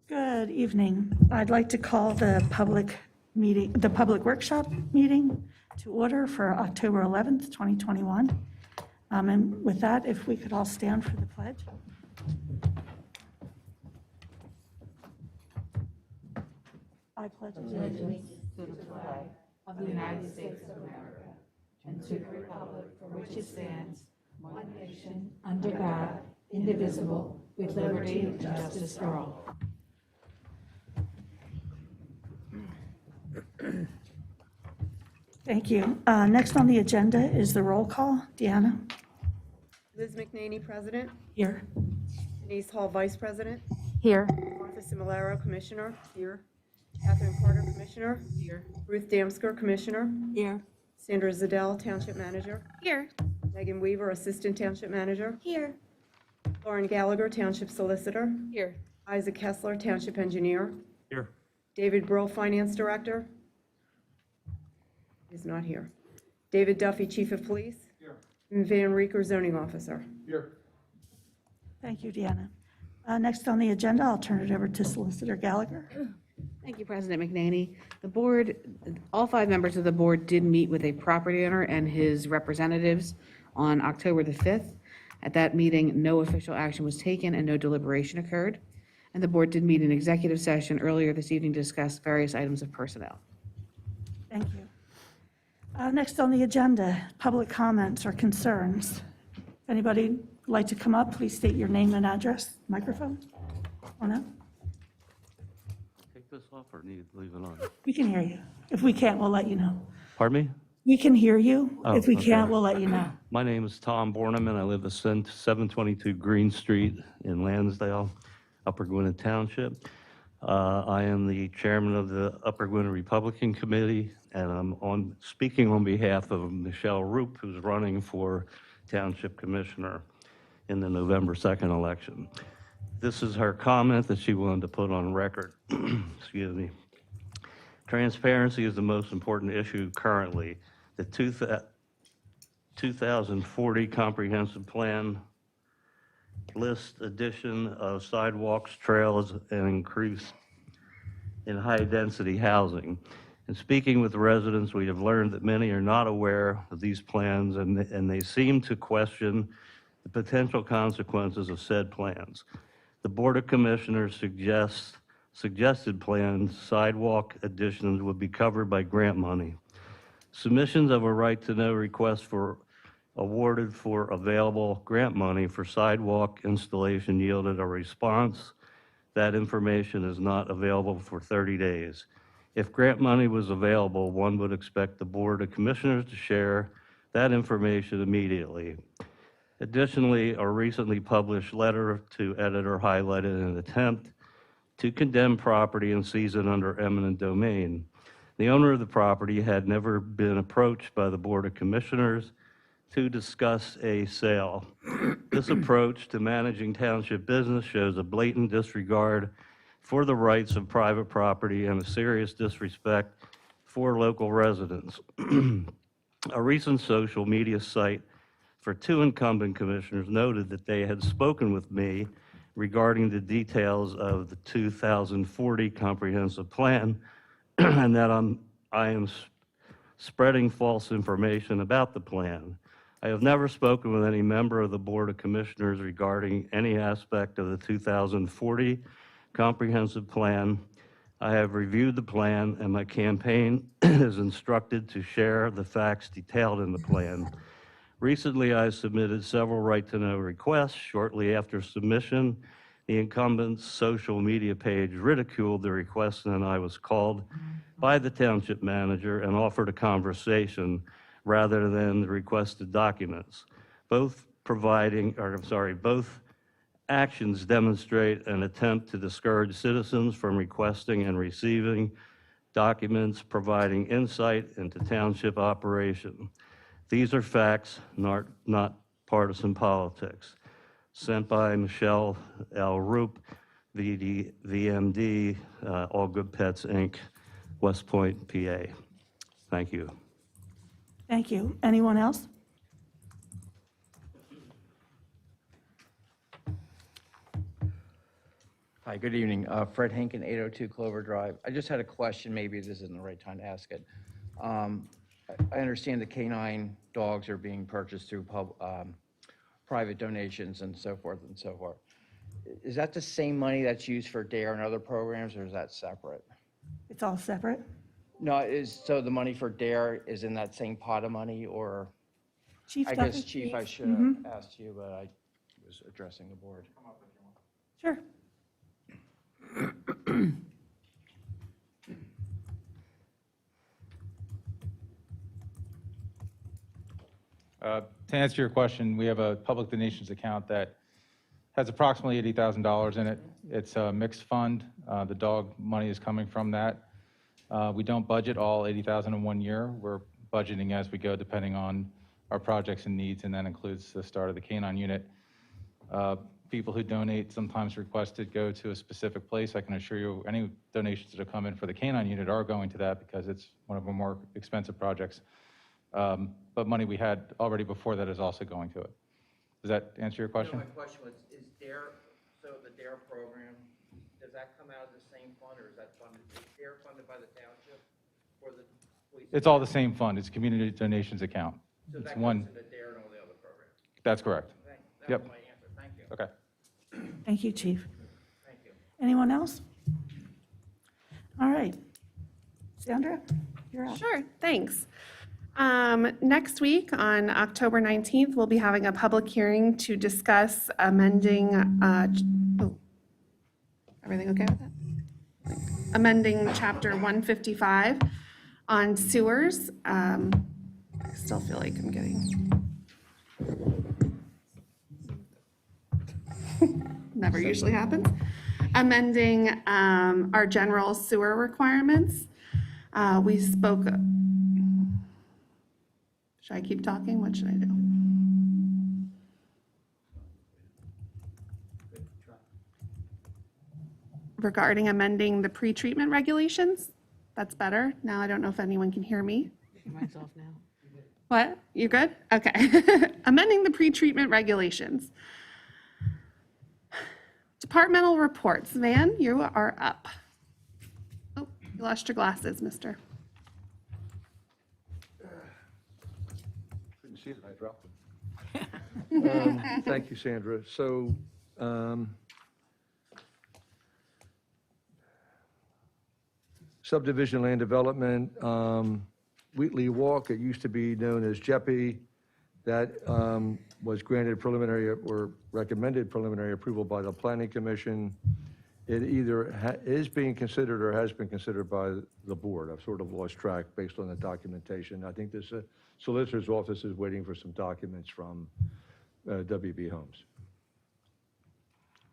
Good evening. I'd like to call the public workshop meeting to order for October 11th, 2021. And with that, if we could all stand for the pledge. I pledge allegiance To the flag of the United States of America and to the republic for which it stands, one nation, under God, indivisible, with liberty and justice for all. Thank you. Next on the agenda is the roll call. Deanna? Liz McNaney, President. Here. Denise Hall, Vice President. Here. Martha Similaro, Commissioner. Here. Catherine Carter, Commissioner. Here. Ruth Damsker, Commissioner. Here. Sandra Zadell, Township Manager. Here. Megan Weaver, Assistant Township Manager. Here. Lauren Gallagher, Township Solicitor. Here. Isaac Kessler, Township Engineer. Here. David Brill, Finance Director. Is not here. David Duffy, Chief of Police. Here. And Van Reeker, Zoning Officer. Here. Thank you, Deanna. Next on the agenda, I'll turn it over to Solicitor Gallagher. Thank you, President McNaney. The board, all 5 members of the board did meet with a property owner and his representatives on October the 5th. At that meeting, no official action was taken and no deliberation occurred. And the board did meet in executive session earlier this evening to discuss various items of personnel. Thank you. Next on the agenda, public comments or concerns. If anybody would like to come up, please state your name and address. Microphone? Or no? Take this off or need to leave it on? We can hear you. If we can't, we'll let you know. Pardon me? We can hear you. Oh, If we okay. can't, we'll let you know. My name is Tom Borneman. I live at 722 Green Street in Lansdale, Upper Gwinnett Township. I am the chairman of the Upper Gwinnett Republican Committee, and I'm speaking on behalf of Michelle Roop, who's running for Township Commissioner in the November 2nd election. This is her comment that she wanted to put on record. Excuse me. Transparency is the most important issue currently. The 2040 Comprehensive Plan lists addition of sidewalks, trails, and increase in high-density housing. In speaking with residents, we have learned that many are not aware of these plans, and they seem to question the potential consequences of said plans. The Board of Commissioners suggested plans, sidewalk additions would be covered by grant money. Submissions of a right-to-know request for awarded for available grant money for sidewalk installation yielded a response. That information is not available for 30 days. If grant money was available, one would expect the Board of Commissioners to share that information immediately. Additionally, a recently published letter to editor highlighted an attempt to condemn property and seize it under eminent domain. The owner of the property had never been approached by the Board of Commissioners to discuss a sale. This approach to managing township business shows a blatant disregard for the rights of private property and a serious disrespect for local residents. A recent social media site for 2 incumbent commissioners noted that they had spoken with me regarding the details of the 2040 comprehensive plan and that I am spreading false information about the plan. I have never spoken with any member of the Board of Commissioners regarding any aspect of the 2040 comprehensive plan. I have reviewed the plan, and my campaign is instructed to share the facts detailed in the plan. Recently, I submitted several right-to-know requests. Shortly after submission, the incumbent's social media page ridiculed the request, and I was called by the township manager and offered a conversation rather than the requested documents. Both actions demonstrate an attempt to discourage citizens from requesting and receiving documents providing insight into township operation. These are facts, not partisan politics. Sent by Michelle L. Roop, VMD, All Good Pets, Inc., West Point, PA. Thank you. Thank you. Anyone else? Hi, good evening. Fred Hinkin, 802 Clover Drive. I just had a question, maybe this isn't the right time to ask it. I understand the canine dogs are being purchased through private donations and so forth and so forth. Is that the same money that's used for DARE and other programs, or is that separate? It's all separate? No, so the money for DARE is in that same pot of money, or? Chief I Duffy? guess, Chief, I should have asked you, but I was addressing the board. Sure. To answer your question, we have a public donations account that has approximately $80,000 in it. It's a mixed fund. The dog money is coming from that. We don't budget all $80,000 in 1 year. We're budgeting as we go, depending on our projects and needs, and that includes the start of the canine unit. People who donate sometimes request it go to a specific place. I can assure you, any donations that have come in for the canine unit are going to that because it's one of our more expensive projects. But money we had already before that is also going to it. Does that answer your question? My question was, is DARE, so the DARE program, does that come out of the same fund, or is DARE funded by the township or the police? It's all the same fund. It's a community donations account. So It's that one. goes into DARE and all the other programs? That's correct. That Yep. was my answer. Thank you. Okay. Thank you, Chief. Thank you. Anyone else? All right. Sandra, you're up. Sure, thanks. Next week, on October 19th, we'll be having a public hearing to discuss amending, everything okay with that? Amending Chapter 155 on sewers. I still feel like I'm getting. Never usually happens. Amending our general sewer requirements. We spoke. Should I keep talking? What should I do? Regarding amending the pretreatment regulations. That's better. Now I don't know if anyone can hear me. Mic's off now. What? You good? Okay. Amending the pretreatment regulations. Departmental reports. Van, you are up. Oh, you lost your glasses, mister. Couldn't see it, I dropped them. Thank you, Sandra. So, subdivision land development, Wheatley Walk, it used to be known as JEPI. That was granted preliminary or recommended preliminary approval by the Planning Commission. It either is being considered or has been considered by the board. I've sort of lost track based on the documentation. I think the solicitor's office is waiting for some documents from WB Homes.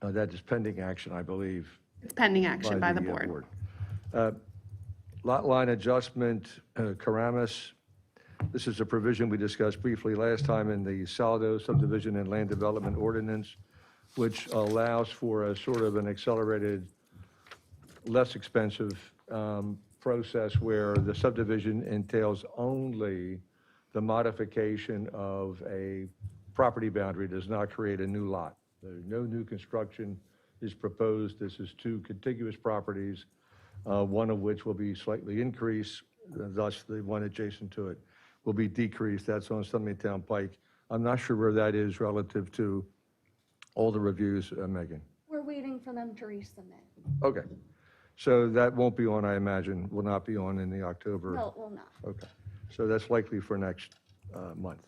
That is pending action, I believe. It's pending action by the board. Lot line adjustment, Karamis. This is a provision we discussed briefly last time in the Saldo subdivision and land development ordinance, which allows for a sort of an accelerated, less expensive process where the subdivision entails only the modification of a property boundary, does not create a new lot. No new construction is proposed. This is two contiguous properties, one of which will be slightly increased, thus the one adjacent to it will be decreased. That's on Town Pike. I'm not sure where that is relative to all the reviews, Megan. We're waiting for them to resubmit. Okay. So that won't be on, I imagine, will not be on in the October? No, it will not. Okay. So that's likely for next month.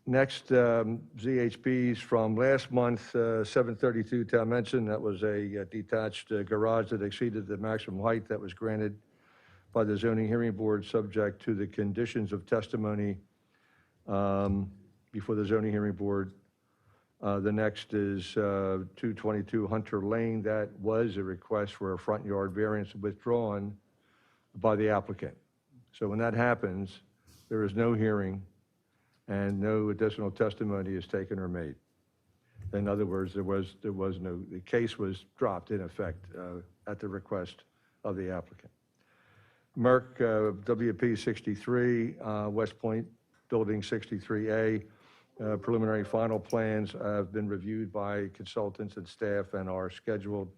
Next, ZHBs from last month, 732 Town Mention, that was a detached garage that exceeded the maximum height that was granted by the zoning hearing board, subject to the conditions of testimony before the zoning hearing board. The next is 222 Hunter Lane. That was a request for a front yard variance withdrawn by the applicant. So when that happens, there is no hearing and no additional testimony is taken or made. In other words, the case was dropped in effect at the request of the applicant. Merck WP 63, West Point Building 63A. Preliminary final plans have been reviewed by consultants and staff and are scheduled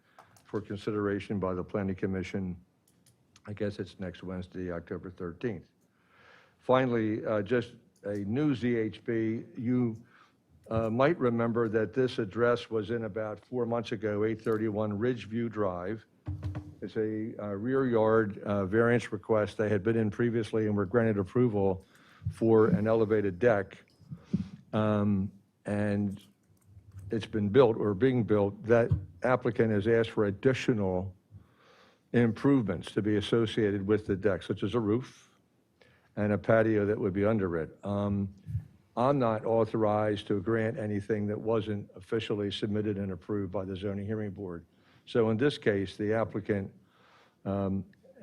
for consideration by the Planning Commission. I guess it's next Wednesday, October 13th. Finally, just a new ZHB. You might remember that this address was in about 4 months ago, 831 Ridgeview Drive. It's a rear yard variance request. They had been in previously and were granted approval for an elevated deck. And it's been built or being built. That applicant has asked for additional improvements to be associated with the deck, such as a roof and a patio that would be under it. I'm not authorized to grant anything that wasn't officially submitted and approved by the zoning hearing board. So in this case, the applicant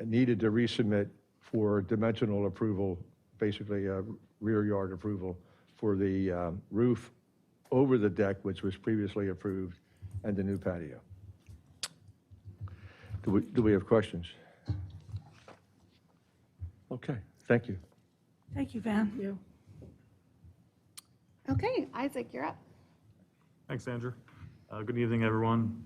needed to resubmit for dimensional approval, basically a rear yard approval for the roof over the deck, which was previously approved, and the new patio. Do we have questions? Okay, thank you. Thank you, Van. Okay, Isaac, you're up. Thanks, Andrew. Good evening, everyone.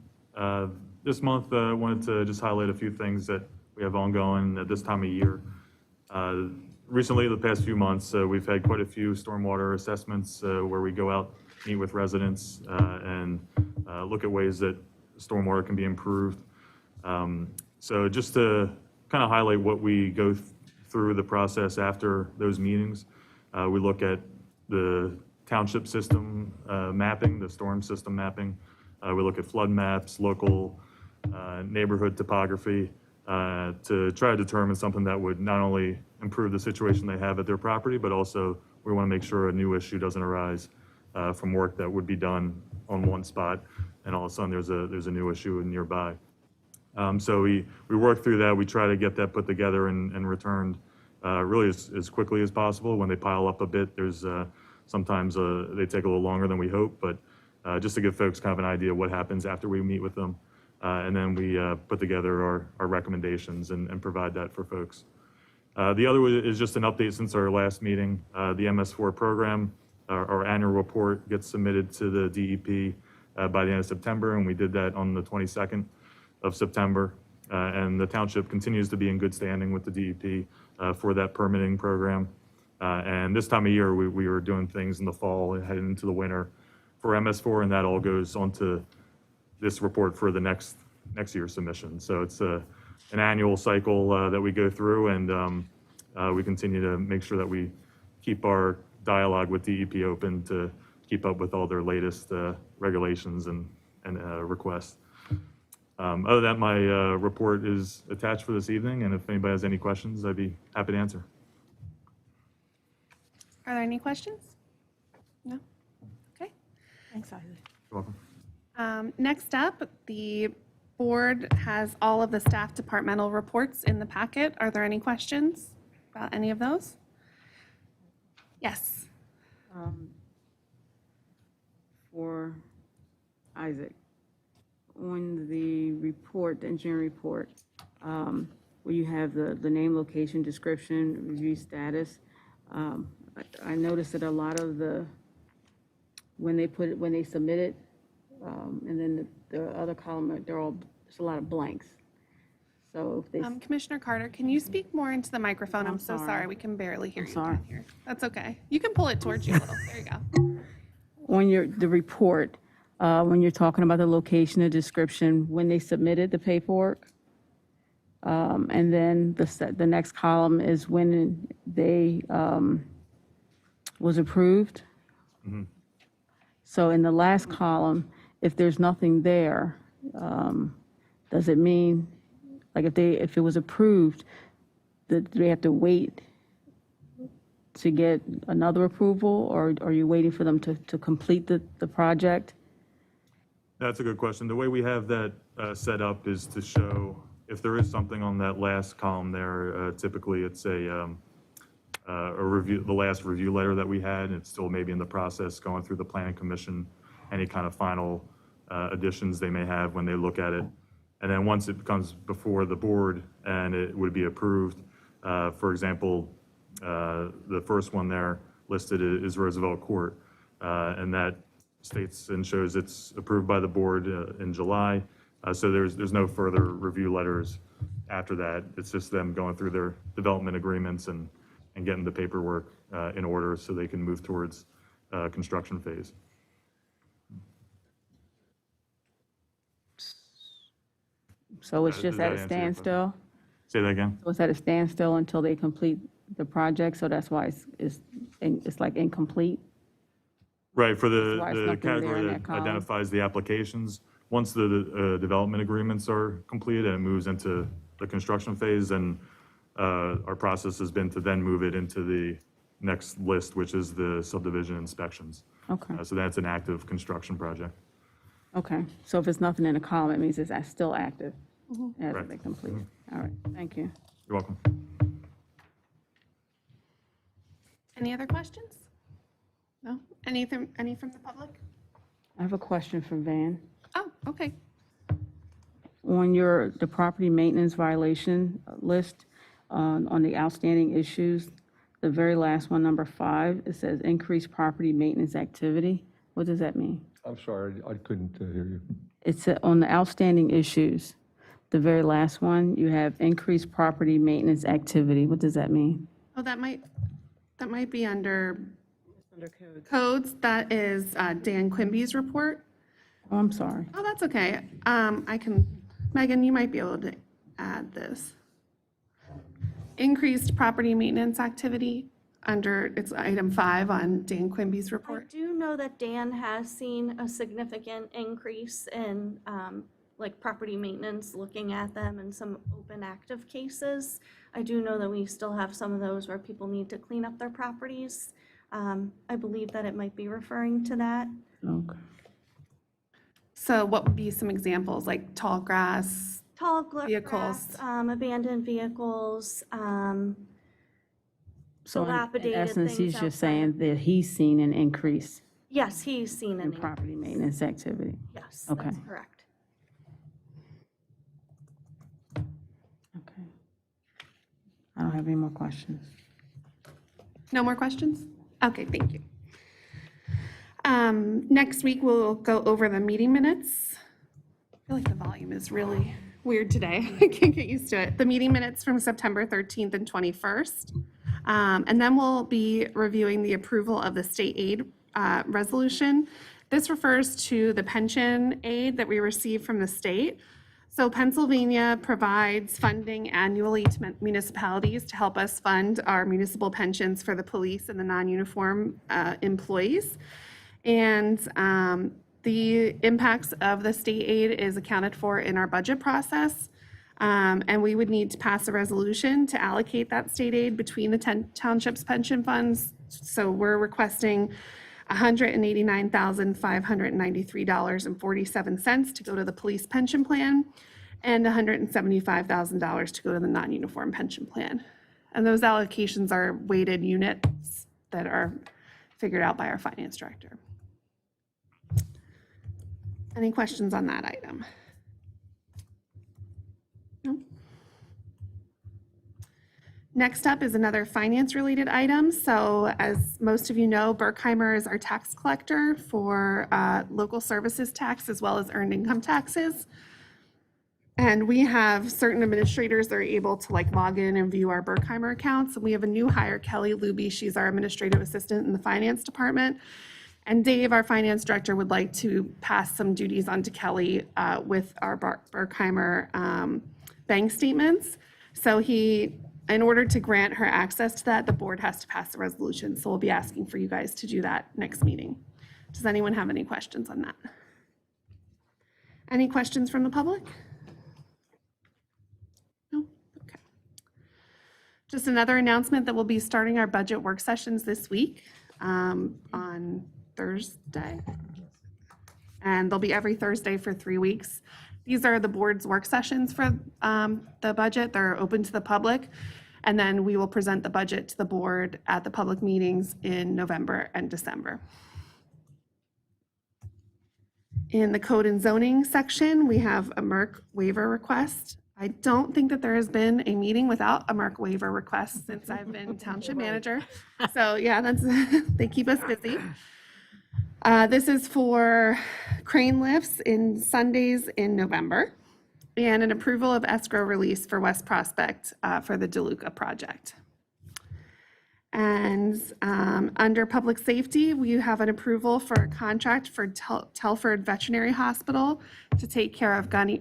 This month, I wanted to just highlight a few things that we have ongoing at this time of year. Recently, the past few months, we've had quite a few stormwater assessments where we go out, meet with residents, and look at ways that stormwater can be improved. So just to kind of highlight what we go through the process after those meetings, we look at the township system mapping, the storm system mapping. We look at flood maps, local neighborhood topography, to try to determine something that would not only improve the situation they have at their property, but also we want to make sure a new issue doesn't arise from work that would be done on one spot, and all of a sudden there's a new issue nearby. So we work through that. We try to get that put together and returned really as quickly as possible. When they pile up a bit, there's sometimes they take a little longer than we hope, but just to give folks kind of an idea of what happens after we meet with them. And then we put together our recommendations and provide that for folks. The other is just an update since our last meeting. The MS4 program, our annual report gets submitted to the DEP by the end of September, and we did that on the 22nd of September. And the township continues to be in good standing with the DEP for that permitting program. And this time of year, we were doing things in the fall and heading into the winter for MS4, and that all goes onto this report for the next year's submission. So it's an annual cycle that we go through, and we continue to make sure that we keep our dialogue with DEP open to keep up with all their latest regulations and requests. Other than that, my report is attached for this evening, and if anybody has any questions, I'd be happy to answer. Are there any questions? No? Okay. Thanks, Isaac. You're welcome. Next up, the board has all of the staff departmental reports in the packet. Are there any questions about any of those? Yes. For Isaac, on the report, the engineering report, where you have the name, location, description, review status, I noticed that a lot of when they submit it, and then the other column, there's a lot of blanks. So if they, Commissioner Carter, can you speak more into the microphone? I'm so sorry, we can barely hear you down here. That's okay. You can pull it towards you a little. There you go. on the report, when you're talking about the location, the description, when they submitted the paperwork, and then the next column is when they was approved. So in the last column, if there's nothing there, does it mean, like if it was approved, that they have to wait to get another approval, or are you waiting for them to complete the project? That's a good question. The way we have that set up is to show if there is something on that last column there. Typically, it's a review, the last review letter that we had, and it's still maybe in the process going through the planning commission, any kind of final additions they may have when they look at it. And then once it comes before the board and it would be approved, for example, the first one there listed is Roosevelt Court. And that states and shows it's approved by the board in July. So there's no further review letters after that. It's just them going through their development agreements and getting the paperwork in order so they can move towards construction phase. So it's Does just that at a answer your question? standstill? Say that again? So it's at a standstill until they complete the project, so that's why it's like incomplete? Right, for That's why it's the nothing there category in that that column. identifies the applications. Once the development agreements are completed and it moves into the construction phase, and our process has been to then move it into the next list, which is the subdivision inspections. Okay, So that's an active construction project. okay. So if it's nothing in the column, it means it's still active. It hasn't Correct. been completed. All right, thank you. You're welcome. Any other questions? No? Any from the public? I have a question for Van. Oh, okay. On the property maintenance violation list, on the outstanding issues, the very last one, number 5, it says increased property maintenance activity. What does that mean? I'm sorry, I couldn't hear you. It's on the outstanding issues, the very last one, you have increased property maintenance activity. What does that mean? Oh, that might be under codes. That is Dan Quimby's report. Oh, I'm sorry. Oh, that's okay. Megan, you might be able to add this. Increased property maintenance activity it's item 5 on Dan Quimby's I report. do know that Dan has seen a significant increase in, like, property maintenance, looking at them and some open active cases. I do know that we still have some of those where people need to clean up their properties. I believe that it might be referring to that. Okay. So what would be some examples, like tall grass? Tall Vehicles. grass, abandoned vehicles, So in dilapidated essence, he's things just outside. saying that he's seen an increase Yes, he's seen in an property maintenance activity. Yes, Okay. that's correct. Okay. I don't have any more questions. No more questions? Okay, thank you. Next week, we'll go over the meeting minutes. I feel like the volume is really weird today. I can't get used to it. The meeting minutes from September 13th and 21st. And then we'll be reviewing the approval of the state aid resolution. This refers to the pension aid that we receive from the state. So Pennsylvania provides funding annually to municipalities to help us fund our municipal pensions for the police and the non-uniform employees. And the impacts of the state aid is accounted for in our budget process. And we would need to pass a resolution to allocate that state aid between the 10 townships pension funds. So we're requesting $189,593.47 to go to the police pension plan and $175,000 to go to the non-uniform pension plan. And those allocations are weighted units that are figured out by our finance director. Any questions on that item? No? Next up is another finance-related item. So as most of you know, Berkheimer is our tax collector for local services tax as well as earned income taxes. And we have certain administrators that are able to log in and view our Berkheimer accounts. And we have a new hire, Kelly Luby. She's our administrative assistant in the finance department. And Dave, our finance director, would like to pass some duties on to Kelly with our Berkheimer bank statements. So in order to grant her access to that, the board has to pass a resolution. So we'll be asking for you guys to do that next meeting. Does anyone have any questions on that? Any questions from the public? No? Okay. Just another announcement that we'll be starting our budget work sessions this week on Thursday. And they'll be every Thursday for 3 weeks. These are the board's work sessions for the budget. They're open to the public. And then we will present the budget to the board at the public meetings in November and December. In the code and zoning section, we have a MERC waiver request. I don't think that there has been a meeting without a MERC waiver request since I've been township manager. So yeah, they keep us busy. This is for crane lifts in Sundays in November and an approval of escrow release for West Prospect for the DeLuca project. And under public safety, we have an approval for a contract for Telford Veterinary Hospital to take care of Gunner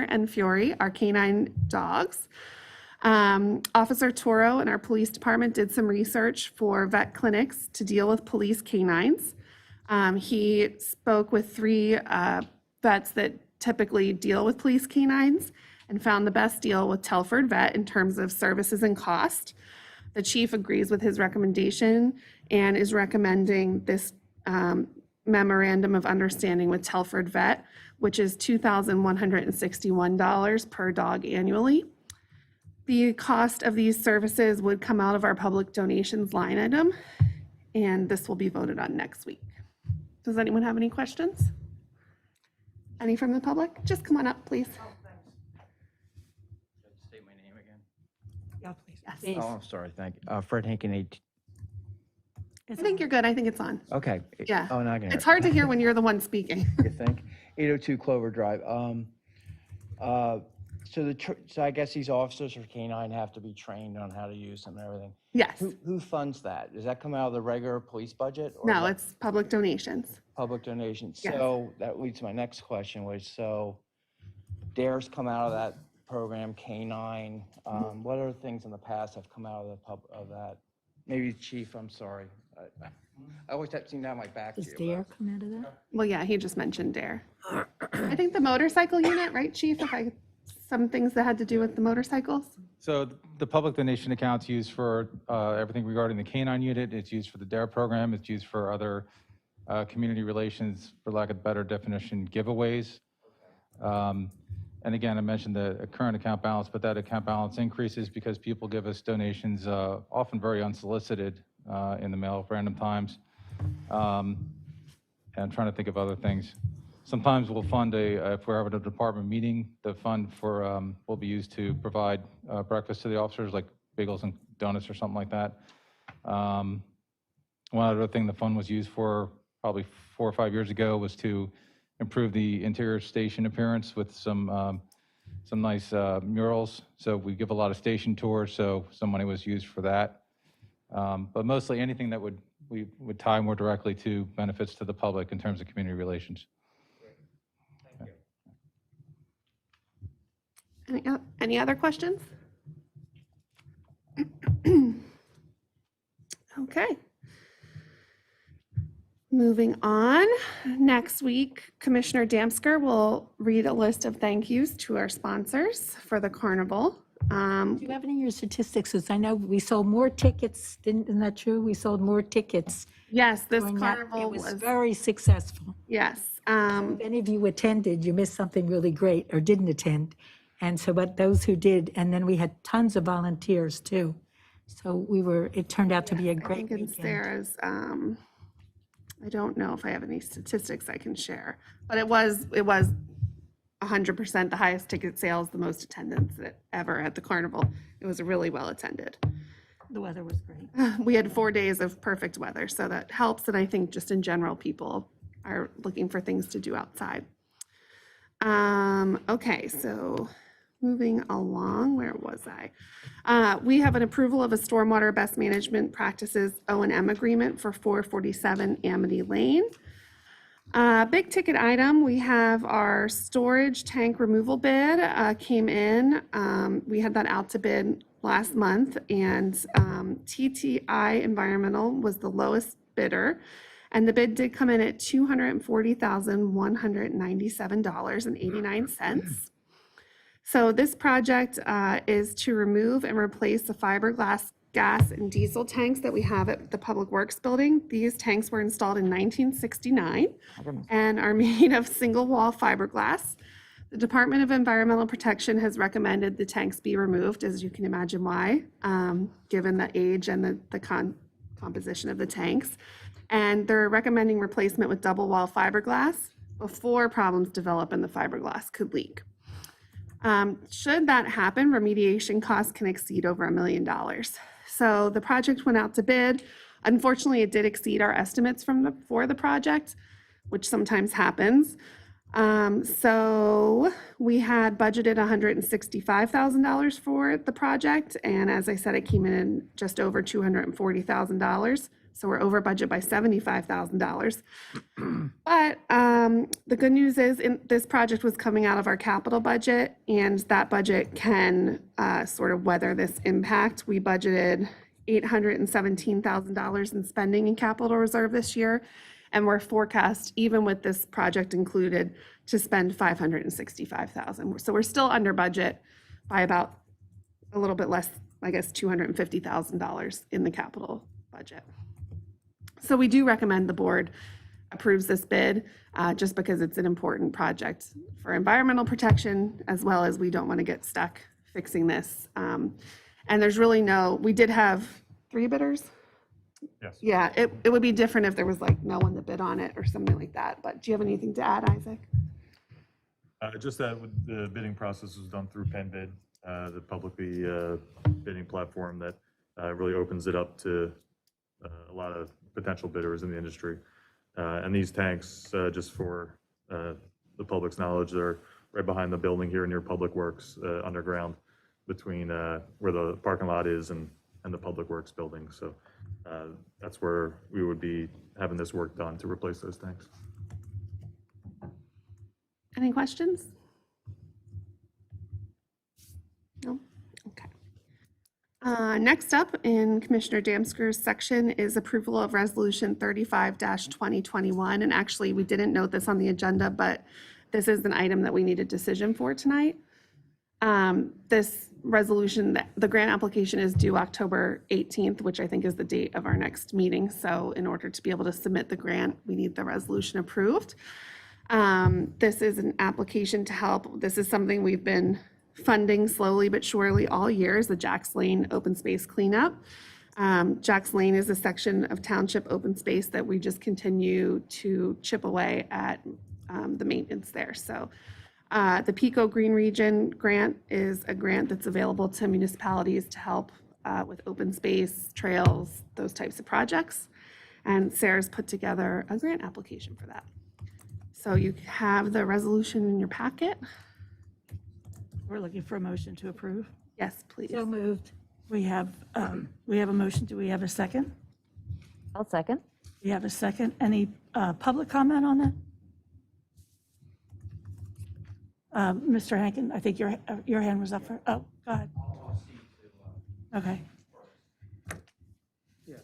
and Fury, our canine dogs. Officer Toro and our police department did some research for vet clinics to deal with police canines. He spoke with 3 vets that typically deal with police canines and found the best deal with Telford Vet in terms of services and cost. The chief agrees with his recommendation and is recommending this memorandum of understanding with Telford Vet, which is $2,161 per dog annually. The cost of these services would come out of our public donations line item, and this will be voted on next week. Does anyone have any questions? Any from the public? Just come on up, please. State my name again. Yeah, please. Yes. Oh, I'm sorry, thank you. Fred Hankin, 8. I think you're good. I think it's on. Okay. Yeah. Oh, now I can hear It's it. hard to hear when you're the one speaking. You think? 802 Clover Drive. So I guess these officers for K-9 have to be trained on how to use them and everything. Yes. Who funds that? Does that come out of the regular police budget? Or is No, that it's public donations. public donations? Yes. So that leads to my next question, which, so DARES come out of that program, K-9. What other things in the past have come out of that? Maybe Chief, I'm sorry. I always seem to have my back to Does you. DARE come out of that? Well, yeah, he just mentioned DARE. I think the motorcycle unit, right, Chief? Some things that had to do with the motorcycles? So the public donation account's used for everything regarding the K-9 unit. It's used for the DARE program. It's used for other community relations, for lack of a better definition, giveaways. And again, I mentioned the current account balance, but that account balance increases because people give us donations, often very unsolicited, in the mail at random times. And I'm trying to think of other things. Sometimes we'll fund if we're having a department meeting, the fund will be used to provide breakfast to the officers, like bagels and donuts or something like that. One other thing the fund was used for probably 4 or 5 years ago was to improve the interior station appearance with some nice murals. So we give a lot of station tours, so some money was used for that. But mostly anything that we would tie more directly to benefits to the public in terms of community relations. Any other questions? Okay. Moving on, next week, Commissioner Damsker will read a list of thank yous to our sponsors for the carnival. Do you have any of your statistics? Because I know we sold more tickets, isn't that true? We sold more tickets. Yes, this during that. carnival It was was, very successful. yes. If any of you attended, you missed something really great or didn't attend. And so, but those who did, and then we had tons of volunteers too. So it turned out to be a I great think in weekend. Sarah's, I don't know if I have any statistics I can share, but it was 100% the highest ticket sales, the most attendance ever at the carnival. It was really well attended. The weather was great. We had 4 days of perfect weather, so that helps. And I think just in general, people are looking for things to do outside. Okay, so moving along, where was I? We have an approval of a stormwater best management practices O&M agreement for 447 Amity Lane. Big ticket item, we have our storage tank removal bid came in. We had that out to bid last month, and TTI Environmental was the lowest bidder. And the bid did come in at $240,197.89. So this project is to remove and replace the fiberglass gas and diesel tanks that we have at the Public Works Building. These tanks were installed in 1969 and are made of single-wall fiberglass. The Department of Environmental Protection has recommended the tanks be removed, as you can imagine why, given the age and the composition of the tanks. And they're recommending replacement with double-wall fiberglass before problems develop and the fiberglass could leak. Should that happen, remediation costs can exceed over $1 million. So the project went out to bid. Unfortunately, it did exceed our estimates for the project, which sometimes happens. So we had budgeted $165,000 for the project, and as I said, it came in just over $240,000. So we're over budget by $75,000. But the good news is, this project was coming out of our capital budget, and that budget can sort of weather this impact. We budgeted $817,000 in spending in capital reserve this year, and we're forecast, even with this project included, to spend $565,000. So we're still under budget by about a little bit less, I guess, $250,000 in the capital budget. So we do recommend the board approves this bid, just because it's an important project for environmental protection, as well as we don't want to get stuck fixing this. And there's really we did have 3 bidders. Yes. Yeah, it would be different if there was like no one that bid on it or something like that. But do you have anything to add, Isaac? Just that the bidding process was done through PennBid, the publicly bidding platform that really opens it up to a lot of potential bidders in the industry. And these tanks, just for the public's knowledge, they're right behind the building here near Public Works, underground, between where the parking lot is and the Public Works building. So that's where we would be having this work done to replace those tanks. Any questions? No? Okay. Next up in Commissioner Damsker's section is approval of Resolution 35-2021. And actually, we didn't note this on the agenda, but this is an item that we need a decision for tonight. This resolution, the grant application is due October 18th, which I think is the date of our next meeting. So in order to be able to submit the grant, we need the resolution approved. This is an application to help. This is something we've been funding slowly but surely all year, is the Jacks Lane open space cleanup. Jacks Lane is a section of township open space that we just continue to chip away at the maintenance there. So the Pico Green Region grant is a grant that's available to municipalities to help with open space, trails, those types of projects. And Sarah's put together a grant application for that. So you have the resolution in your packet. We're looking for a motion to approve. Yes, please. So moved. We have a motion. Do we have a second? I'll second. We have a second. Any public comment on that? Mr. Hankin, I think your hand was up for, oh, go ahead. Okay. Yeah.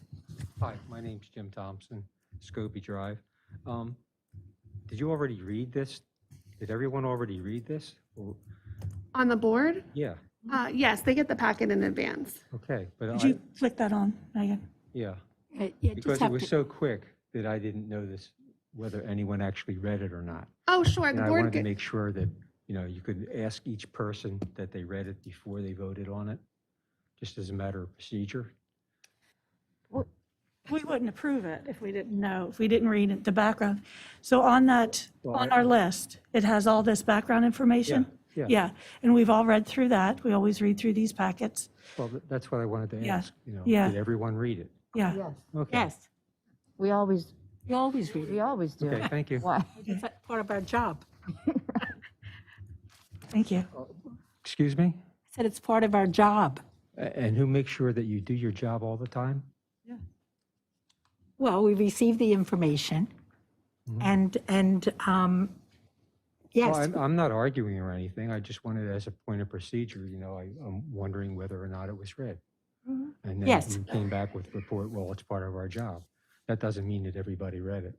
Hi, my name's Jim Thompson, Scobie Drive. Did you already read this? Did everyone already read this? On the board? Yeah, Yes, they get the packet in advance. okay, but Did you flick that on, Megan? yeah, Yeah, because it was so quick that I didn't know this, whether anyone actually read it or not. Oh, sure, And the I board, wanted to make sure that, you could ask each person that they read it before they voted on it, just as a matter of procedure. We wouldn't approve it if we didn't know, if we didn't read it, the background. So on that, Well, on I- our list, it has all this background information? Yeah. Yeah, and we've all read through that. We always read through these packets. Well, that's what I wanted to Yeah, ask, yeah. did everyone read it? Yeah. Yes. Okay. Yes. We always, You always read we it. always do. Okay, thank you. Why? It's part of our job. Thank you. Excuse me? I said it's part of our job. And who makes sure that you do your job all the time? Well, we receive the information and Well, yes, I'm not arguing or anything. I just wanted, as a point of procedure, I'm wondering whether or not it was read. And then Yes. you came back with report, well, it's part of our job. That doesn't mean that everybody read it.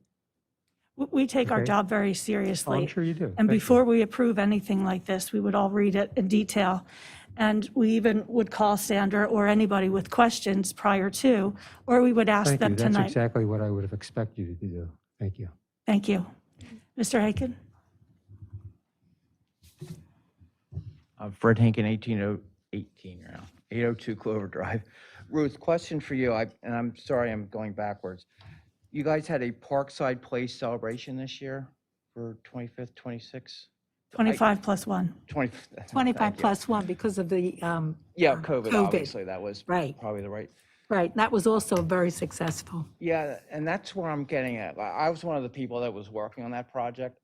We take our Okay. job very Oh, seriously. I'm sure you do. And Thank you. before we approve anything like this, we would all read it in detail. And we even would call Sandra or anybody with questions prior to, or we would ask Thank them you. That's tonight. exactly what I would have expected you to do. Thank you. Thank you. Mr. Hankin? Fred Hankin, 802 Clover Drive. Ruth, question for you, and I'm sorry I'm going backwards. You guys had a Parkside Place celebration this year for 25th, 26th? 25 plus 1. 25 thank you. plus 1 because of the, Yeah, COVID, COVID. obviously, that was Right. probably the right. Right, that was also very successful. Yeah, and that's where I'm getting at. I was one of the people that was working on that project.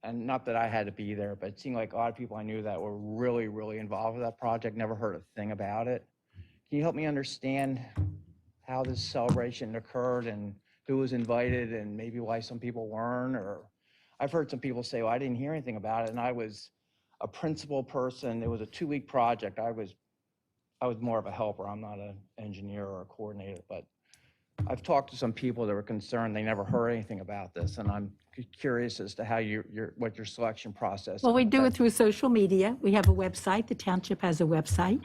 And not that I had to be there, but it seemed like a lot of people I knew that were really, really involved with that project, never heard a thing about it. Can you help me understand how this celebration occurred and who was invited and maybe why some people weren't? Or I've heard some people say, well, I didn't hear anything about it. And I was a principal person. It was a 2-week project. I was more of a helper. I'm not an engineer or a coordinator, but I've talked to some people that were concerned. They never heard anything about this. And I'm curious as to how what your selection process. Well, we do it through social media. We have a website, the township has a website,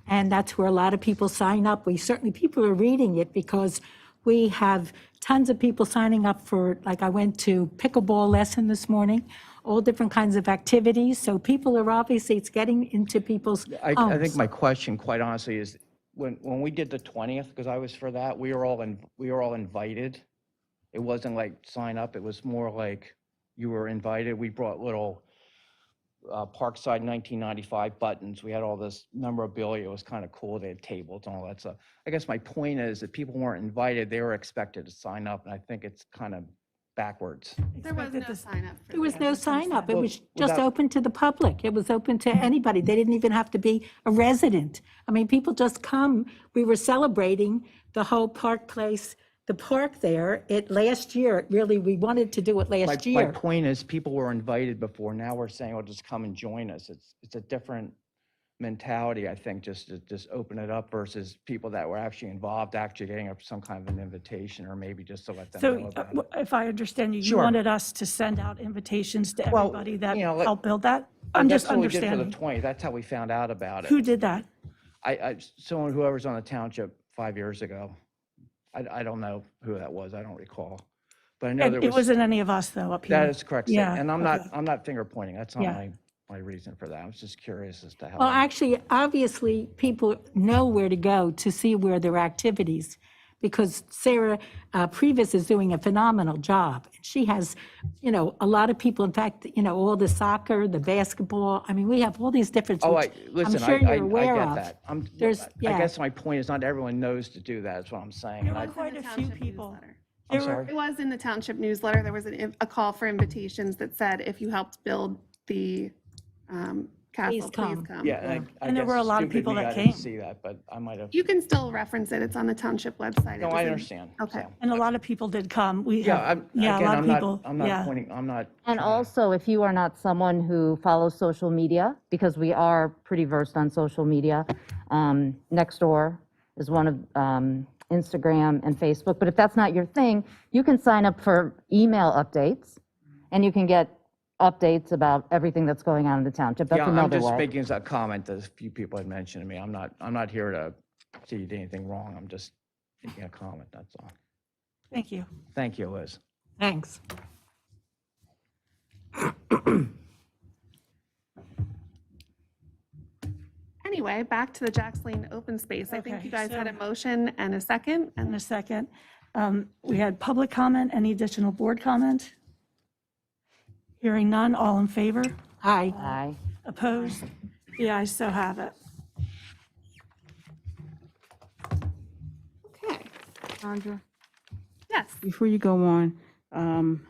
and that's where a lot of people sign up. People are reading it because we have tons of people signing up for, like I went to pickleball lesson this morning, all different kinds of activities. So people are obviously, it's getting into people's I think homes. my question, quite honestly, is when we did the 20th, because I was for that, we were all invited. It wasn't like sign up. It was more like you were invited. We brought little Parkside 1995 buttons. We had all this memorabilia. It was kind of cool. They had tables and all that stuff. I guess my point is that people weren't invited. They were expected to sign up, and I think it's kind of backwards. There was no sign up. There was no sign up. It Well, was just without- open to the public. It was open to anybody. They didn't even have to be a resident. I mean, people just come. We were celebrating the whole Park Place, the park there. Last year, really, we wanted to do it My last year. point is people were invited before. Now we're saying, oh, just come and join us. It's a different mentality, I think, just to just open it up versus people that were actually involved, actually getting some kind of an invitation or maybe just to let them know So about it. if I understand you, you Sure. wanted us to send out invitations to Well, everybody that you know, like- helped build that? I'm just That's what we did for the understanding. 20th. That's how we found out about it. Who did that? Whoever's on the township 5 years ago. I don't know who that was. I don't recall. But I know there It was. wasn't any of us, though, up here. That is correct. Yeah, And I'm okay. not finger pointing. That's not Yeah. my reason for that. I was just curious as to how. Well, actually, obviously, people know where to go to see where there are activities, because Sarah Previs is doing a phenomenal job. She has, a lot of people, in fact, all the soccer, the basketball, I mean, we have all these different, Oh, which listen, I'm sure I you're aware get of. that. There's- I yeah. guess my point is not everyone knows to do that, is what I'm saying. And There I- were quite a few people. I'm There were- sorry. It was in the township newsletter. There was a call for invitations that said, if you helped build the castle, Please please come. come. Yeah, I And there guess were a lot of stupid people me, that I didn't came. see that, but I might have. You can still reference it. It's on the township website. It No, was I in- understand. Okay. so. And a lot of people did come. We Yeah, have, yeah, a lot of people. I'm not Yeah. pointing, I'm not. And trying to- also, if you are not someone who follows social media, because we are pretty versed on social media, Nextdoor is one of Instagram and Facebook, but if that's not your thing, you can sign up for email updates, and you can get updates about everything that's going on in the township. That's Yeah, I'm another just way. making a comment that a few people had mentioned to me. I'm not here to see you did anything wrong. I'm just making a comment, that's all. Thank you. Thank you, Liz. Thanks. Anyway, back to the Jacks Lane open space. I think Okay, you guys had a so- motion and a second, In and a second. We had public comment. Any additional board comment? Hearing none. All in favor? Aye. Aye. Opposed? The ayes so have it. okay, Sandra, yes. before you go on,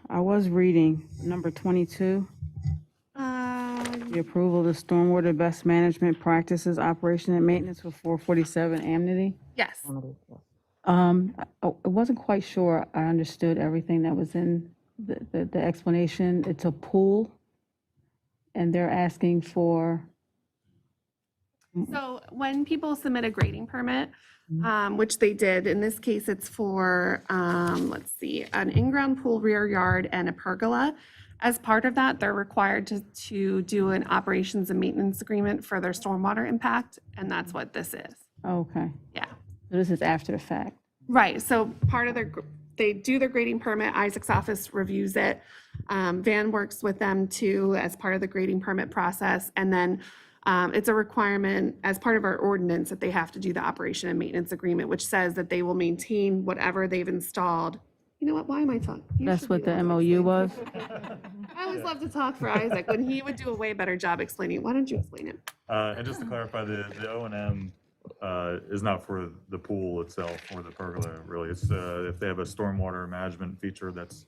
I was reading number 22, the approval of the stormwater best management practices, operation and maintenance for 447 Amity. Yes. I wasn't quite sure I understood everything that was in the explanation. It's a pool, and they're asking for, So when people submit a grading permit, which they did, in this case, it's for, let's see, an in-ground pool, rear yard, and a pergola. As part of that, they're required to do an operations and maintenance agreement for their stormwater impact, and that's what this is. okay, Yeah. so this is after the fact. Right, so part of they do their grading permit, Isaac's office reviews it. Van works with them too as part of the grading permit process. And then it's a requirement as part of our ordinance that they have to do the operation and maintenance agreement, which says that they will maintain whatever they've installed. You know what, why am I talking? You That's should what be the able to MOU explain. was? I always love to talk for Isaac, when he would do a way better job explaining. Why don't you explain it? And just to clarify, the O&M is not for the pool itself or the pergola, really. It's if they have a stormwater management feature that's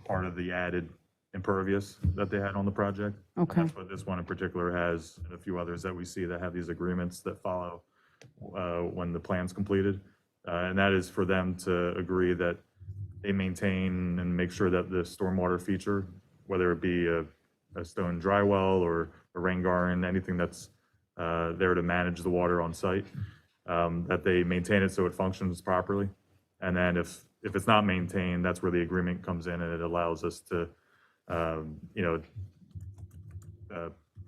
part of the added impervious that they had on the project. Okay. That's what this one in particular has, and a few others that we see that have these agreements that follow when the plan's completed. And that is for them to agree that they maintain and make sure that the stormwater feature, whether it be a stone dry well or a rain garden, anything that's there to manage the water on site, that they maintain it so it functions properly. And then if it's not maintained, that's where the agreement comes in, and it allows us to,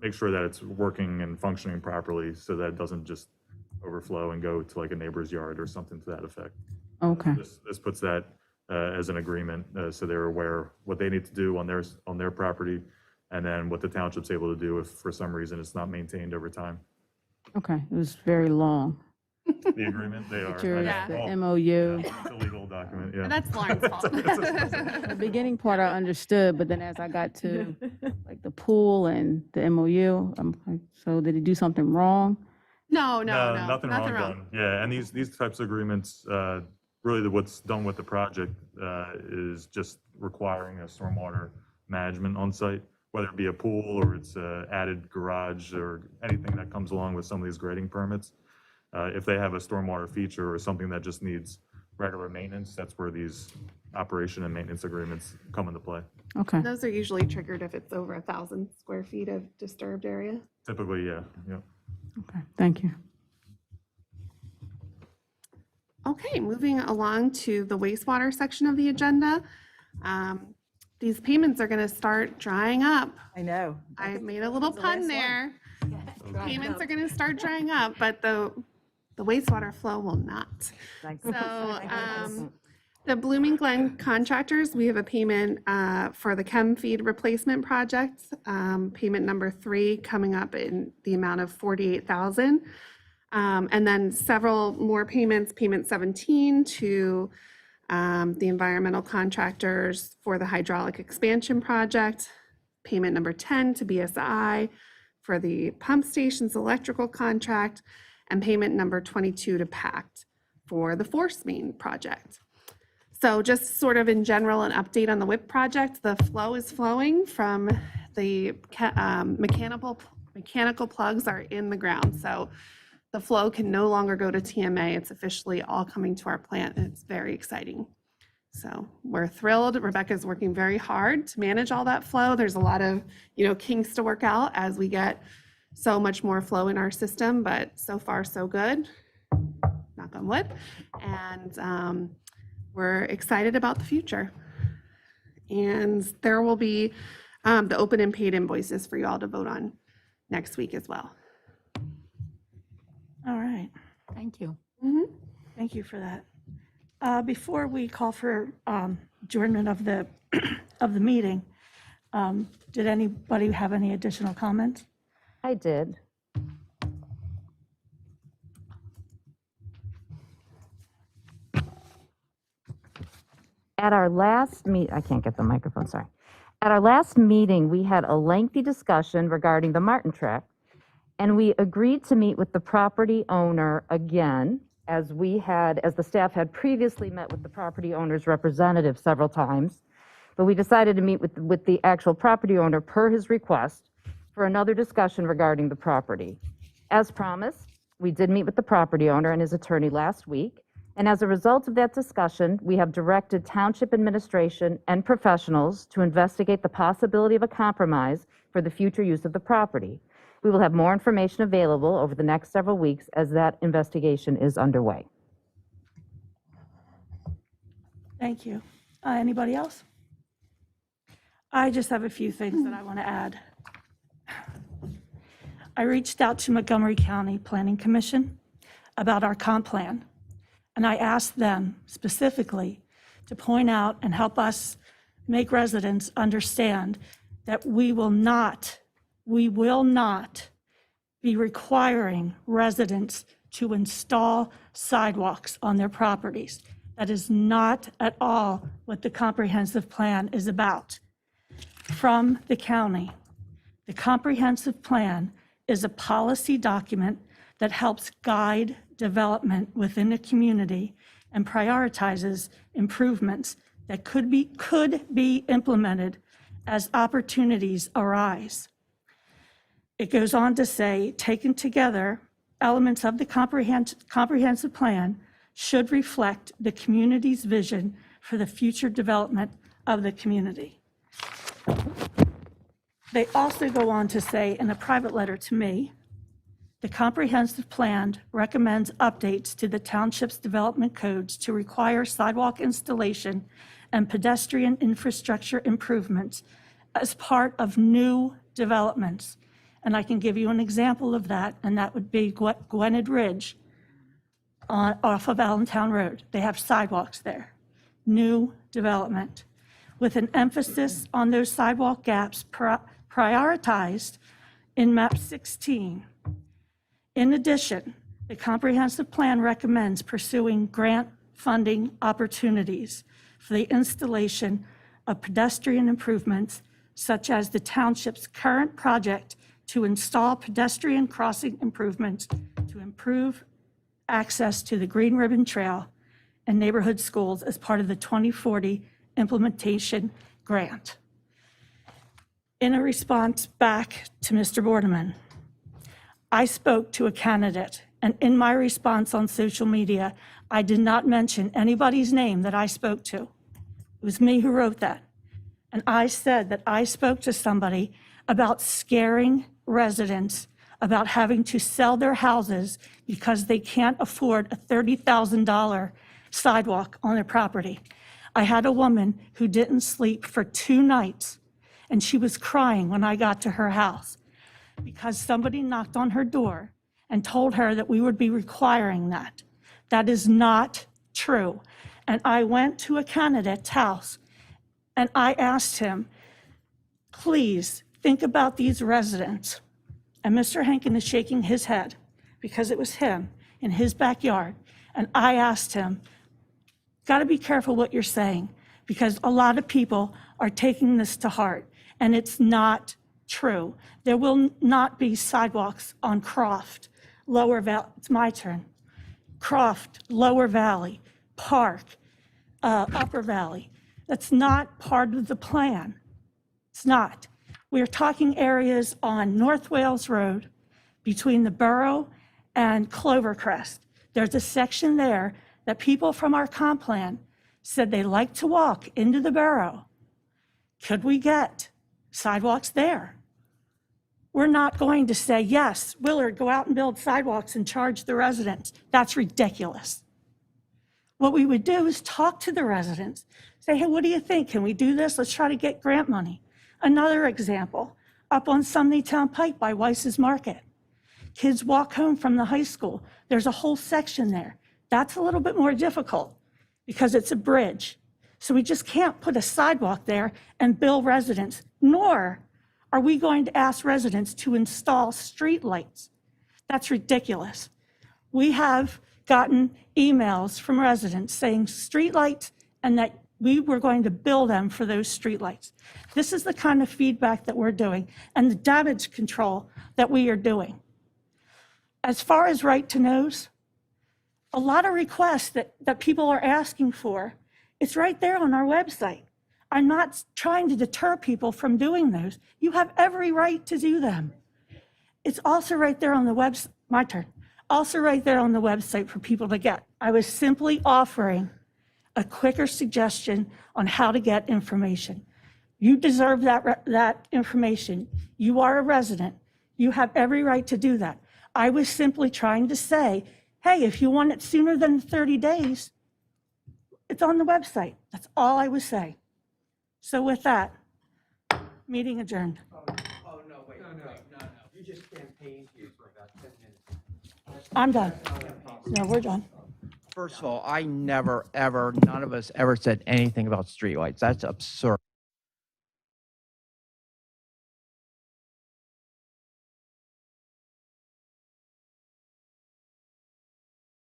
make sure that it's working and functioning properly so that it doesn't just overflow and go to like a neighbor's yard or something to that effect. Okay. This puts that as an agreement, so they're aware what they need to do on their property, and then what the township's able to do if for some reason it's not maintained over time. Okay, it was very long. The agreement, they are. Pictures, I know. the MOU. It's a legal document, yeah. That's Lauren's fault. The beginning part I understood, but then as I got to like the pool and the MOU, I'm like, so did he do something wrong? No, Nothing wrong done. Yeah, and these types of agreements, really what's done with the project is just requiring a stormwater management on site, whether it be a pool or it's a added garage or anything that comes along with some of these grading permits. If they have a stormwater feature or something that just needs regular maintenance, that's where these operation and maintenance agreements come into play. Okay, Those are usually triggered if it's over 1,000 square feet of disturbed area. Typically, yeah. okay, thank you. Okay, moving along to the wastewater section of the agenda. These payments are going to start drying up. I know. I made a little pun there. Payments are going to start drying up, but the wastewater flow will not. So the Blooming Glen contractors, we have a payment for the chem feed replacement project, payment number 3 coming up in the amount of $48,000. And then several more payments, payment 17 to the environmental contractors for the hydraulic expansion project, payment number 10 to BSI for the pump station's electrical contract, and payment number 22 to PACT for the force main project. So just sort of in general, an update on the WIP project. The flow is flowing from the mechanical plugs are in the ground. So the flow can no longer go to TMA. It's officially all coming to our plant, and it's very exciting. So we're thrilled. Rebecca's working very hard to manage all that flow. There's a lot of, kinks to work out as we get so much more flow in our system, but so far so good. Knock on wood. And we're excited about the future. And there will be the open and paid invoices for you all to vote on next week as well. All right. Thank you. Thank you for that. Before we call for adjournment of the meeting, did anybody have any additional comments? I did. At our last I can't get the microphone, sorry. At our last meeting, we had a lengthy discussion regarding the Martin track, and we agreed to meet with the property owner again, as the staff had previously met with the property owner's representative several times, but we decided to meet with the actual property owner per his request for another discussion regarding the property. As promised, we did meet with the property owner and his attorney last week, and as a result of that discussion, we have directed township administration and professionals to investigate the possibility of a compromise for the future use of the property. We will have more information available over the next several weeks as that investigation is underway. Thank you. Anybody else? I just have a few things that I want to add. I reached out to Montgomery County Planning Commission about our comp plan, and I asked them specifically to point out and help us make residents understand that we will not be requiring residents to install sidewalks on their properties. That is not at all what the comprehensive plan is about. From the county, the comprehensive plan is a policy document that helps guide development within a community and prioritizes improvements that could be implemented as opportunities arise. It goes on to say, taken together, elements of the comprehensive plan should reflect the community's vision for the future development of the community. They also go on to say in a private letter to me, the comprehensive plan recommends updates to the township's development codes to require sidewalk installation and pedestrian infrastructure improvements as part of new developments. And I can give you an example of that, and that would be Gwinnett Ridge off of Allentown Road. They have sidewalks there. New development, with an emphasis on those sidewalk gaps prioritized in map 16. In addition, the comprehensive plan recommends pursuing grant funding opportunities for the installation of pedestrian improvements, such as the township's current project to install pedestrian crossing improvements to improve access to the Green Ribbon Trail and neighborhood schools as part of the 2040 implementation grant. In a response back to Mr. Bordeman, I spoke to a candidate, and in my response on social media, I did not mention anybody's name that I spoke to. It was me who wrote that. And I said that I spoke to somebody about scaring residents about having to sell their houses because they can't afford a $30,000 sidewalk on their property. I had a woman who didn't sleep for 2 nights, and she was crying when I got to her house because somebody knocked on her door and told her that we would be requiring that. That is not true. And I went to a candidate's house and I asked him, please think about these residents. And Mr. Henkin is shaking his head because it was him in his backyard. And I asked him, got to be careful what you're saying because a lot of people are taking this to heart and it's not true. There will not be sidewalks on Croft, Lower Valley, it's my turn. Croft, Lower Valley, Park, Upper Valley. That's not part of the plan. It's not. We're talking areas on North Wales Road between the Borough and Clovercrest. There's a section there that people from our comp plan said they like to walk into the Borough. Could we get sidewalks there? We're not going to say, yes, Willard, go out and build sidewalks and charge the residents. That's ridiculous. What we would do is talk to the residents, say, hey, what do you think? Can we do this? Let's try to get grant money. Another example, up on Sumneytown Pike by Weiss's Market. Kids walk home from the high school. There's a whole section there. That's a little bit more difficult because it's a bridge. So we just can't put a sidewalk there and bill residents, nor are we going to ask residents to install streetlights. That's ridiculous. We have gotten emails from residents saying streetlights and that we were going to bill them for those streetlights. This is the kind of feedback that we're doing and the damage control that we are doing. As far as right to knows, a lot of requests that people are asking for, it's right there on our website. I'm not trying to deter people from doing those. You have every right to do them. It's also right there on the website, my turn, also right there on the website for people to get. I was simply offering a quicker suggestion on how to get information. You deserve that information. You are a resident. You have every right to do that. I was simply trying to say, hey, if you want it sooner than 30 days, it's on the website. That's all I was saying. So with that, meeting adjourned. Oh, no, wait, no. You just campaigned here for about 10 minutes. I'm done. No, we're done. First of all, I never, ever, none of us ever said anything about streetlights. That's absurd.